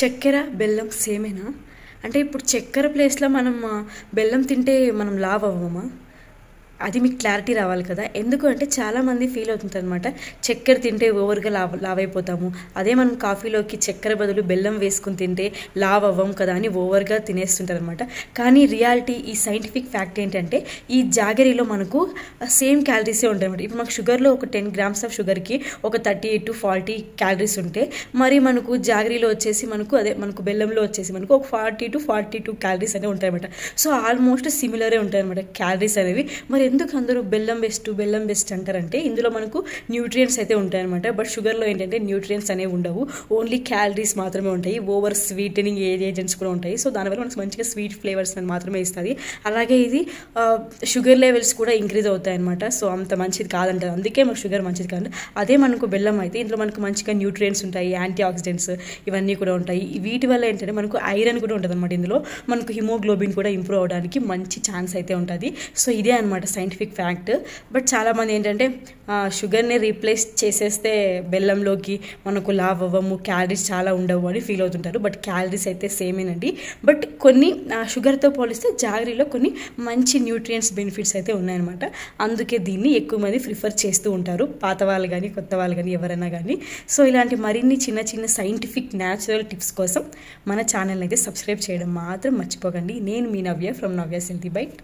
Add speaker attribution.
Speaker 1: చక్కెర, బెల్లం సేమేనా? అంటే ఇప్పుడు చక్కెర ప్లేస్‌లో మనం బెల్లం తింటే మనం లావు అవ్వమా? అది మీకు క్లారిటీ రావాలి కదా! ఎందుకు అంటే చాలామంది ఫీల్ అవుతుంటారనమాట. చక్కెర తింటే ఓవర్‌గా లావైపోతాము. అదే మనం కాఫీలోకి చక్కెర బదులు బెల్లం వేసుకొని తింటే లావు అవ్వం కదా అని ఓవర్‌గా తినేస్తుంటారనమాట. కానీ రియాలిటీ ఈ సైంటిఫిక్ ఫ్యాక్ట్ ఏంటంటే ఈ జాగరీలో మనకు సేమ్ క్యాలరీసే ఉంటాయన్నమాట. ఇప్పుడు మనకు షుగర్‌లో ఒక 10 గ్రామ్స్ ఆఫ్ షుగర్‌కి ఒక 38-40 క్యాలరీస్ ఉంటే మరి మనకు జాగరీలో వచ్చేసి మనకు బెల్లంలో వచ్చేసి మనకు ఒక 40-42 క్యాలరీస్ అనేవి ఉంటాయన్నమాట. సో ఆల్మోస్ట్ సిమిలరే ఉంటాయన్నమాట క్యాలరీస్ అనేవి. మరి ఎందుకు అందరూ బెల్లం బెస్ట్ అంటారంటే ఇందులో మనకు న్యూట్రియంట్స్ అయితే ఉంటాయన్నమాట. బట్ షుగర్లో ఏంటంటే న్యూట్రియంట్స్ అనేవి ఉండవు, ఓన్లీ క్యాలరీస్ మాత్రమే ఉంటాయి. ఓవర్ స్వీటనింగ్ ఏజెంట్స్ కూడా ఉంటాయి. సో దానివల్ల మనకు మంచిగా స్వీట్ ఫ్లేవర్స్ అని మాత్రమే ఇస్తుంది. అలాగే ఇది షుగర్ లెవెల్స్ కూడా ఇంక్రీజ్ అవుతాయి అనమాట. సో అంత మంచిది కాదంటారు, అందుకే మనకు షుగర్ మంచిది కాదు. అదే మనకు బెల్లం అయితే ఇందులో మనకు మంచిగా న్యూట్రియంట్స్ ఉంటాయి, యాంటీ ఆక్సిడెంట్స్ ఇవన్నీ కూడా ఉంటాయి. వీటి వల్ల ఏంటంటే మనకు ఐరన్ కూడా ఉంటుంది అనమాట. ఇందులో మనకు హిమోగ్లోబిన్ కూడా ఇంప్రూవ్ అవడానికి మంచి ఛాన్స్ అయితే ఉంటుంది. సో ఇదే అనమాట సైంటిఫిక్ ఫ్యాక్ట్. బట్ చాలామంది ఏంటంటే షుగర్ని రీప్లేస్ చేసేస్తే బెల్లంలోకి మనకు లావ్ అవ్వము, క్యాలరీస్ చాలా ఉండవు అని ఫీల్ అవుతుంటారు. బట్ క్యాలరీస్ అయితే సేమేనండి. బట్ కొన్ని షుగర్తో పోలిస్తే జాగరీలో కొన్ని మంచి న్యూట్రియంట్స్ బెనిఫిట్స్ అయితే ఉన్నాయన్నమాట. అందుకే దీన్ని ఎక్కువ మంది ప్రిఫర్ చేస్తూ ఉంటారు, పాత వాళ్ళు కానీ కొత్త వాళ్ళు కానీ ఎవరైనా కానీ. సో ఇలాంటి మరిన్ని చిన్న చిన్న సైంటిఫిక్ న్యాచురల్ టిప్స్ కోసం మన ఛానల్ని అయితే సబ్స్క్రైబ్ చేయడం మాత్రం మర్చిపోకండి. నేను మీ నవ్య ఫ్రమ్ నవ్య హెల్తీ బైట్.